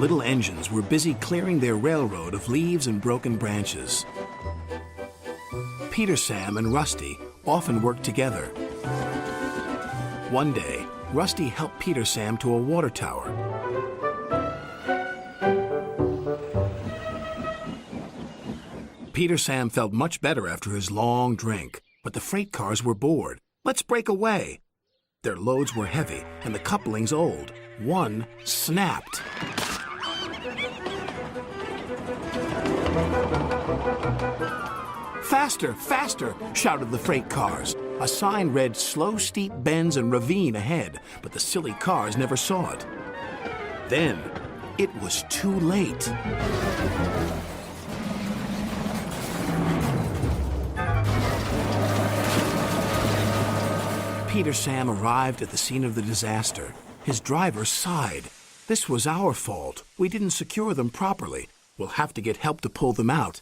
little engines were busy clearing their railroad of leaves and broken branches. Peter, Sam, and Rusty often worked together. One day, Rusty helped Peter Sam to a water tower. Peter Sam felt much better after his long drink, but the freight cars were bored. Let's break away. Their loads were heavy and the couplings old. One snapped. Faster, faster, shouted the freight cars. A sign read slow steep bends and ravine ahead, but the silly cars never saw it. Then it was too late. Peter Sam arrived at the scene of the disaster. His driver sighed. This was our fault. We didn't secure them properly. We'll have to get help to pull them out.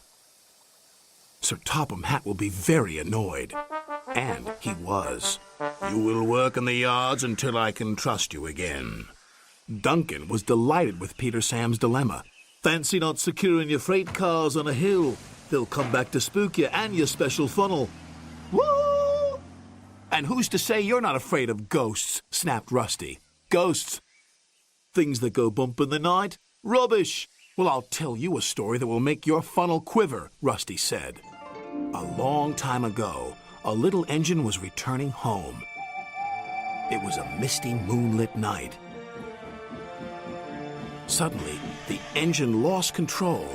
Sir Topham Hatt will be very annoyed. And he was. You will work in the yards until I can trust you again. Duncan was delighted with Peter Sam's dilemma. Fancy not securing your freight cars on a hill. They'll come back to spook you and your special funnel. Woo! And who's to say you're not afraid of ghosts? Snapped Rusty. Ghosts? Things that go bump in the night? Rubbish! Well, I'll tell you a story that will make your funnel quiver, Rusty said. A long time ago, a little engine was returning home. It was a misty, moonlit night. Suddenly, the engine lost control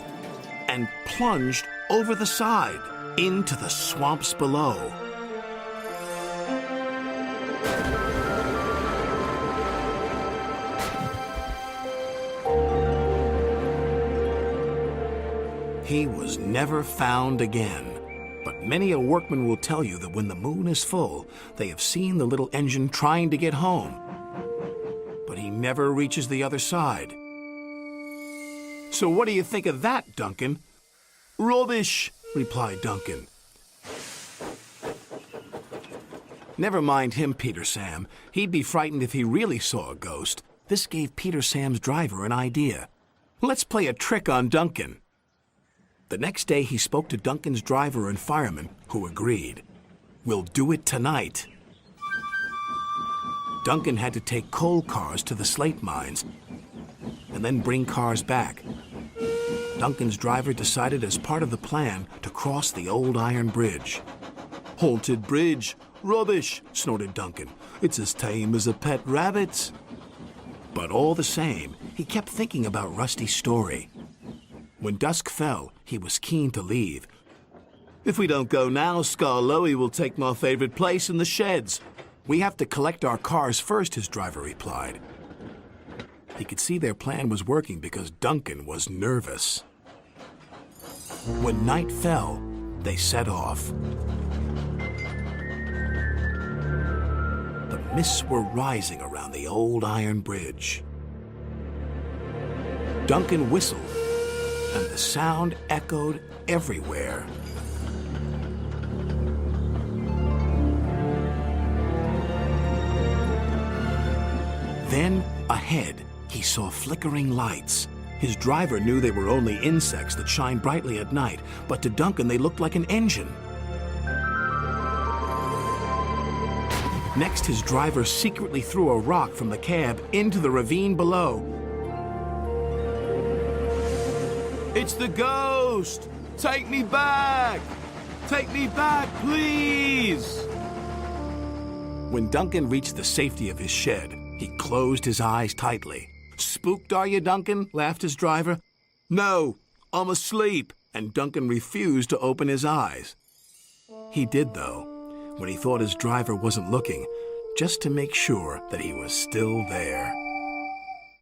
and plunged over the side into the swamps below. He was never found again. But many a workman will tell you that when the moon is full, they have seen the little engine trying to get home. But he never reaches the other side. So what do you think of that, Duncan? Rubbish, replied Duncan. Never mind him, Peter Sam. He'd be frightened if he really saw a ghost. This gave Peter Sam's driver an idea. Let's play a trick on Duncan. The next day, he spoke to Duncan's driver and fireman, who agreed. We'll do it tonight. Duncan had to take coal cars to the slate mines and then bring cars back. Duncan's driver decided as part of the plan to cross the old iron bridge. Haunted bridge. Rubbish, snorted Duncan. It's as tame as a pet rabbit. But all the same, he kept thinking about Rusty's story. When dusk fell, he was keen to leave. If we don't go now, Scarloey will take my favorite place in the sheds. We have to collect our cars first, his driver replied. He could see their plan was working because Duncan was nervous. When night fell, they set off. The mists were rising around the old iron bridge. Duncan whistled, and the sound echoed everywhere. Then, ahead, he saw flickering lights. His driver knew they were only insects that shine brightly at night, but to Duncan they looked like an engine. Next, his driver secretly threw a rock from the cab into the ravine below. It's the ghost! Take me back! Take me back, please! When Duncan reached the safety of his shed, he closed his eyes tightly. Spooked, are you, Duncan? Laughed his driver. No, I'm asleep. And Duncan refused to open his eyes. He did, though, when he thought his driver wasn't looking, just to make sure that he was still there.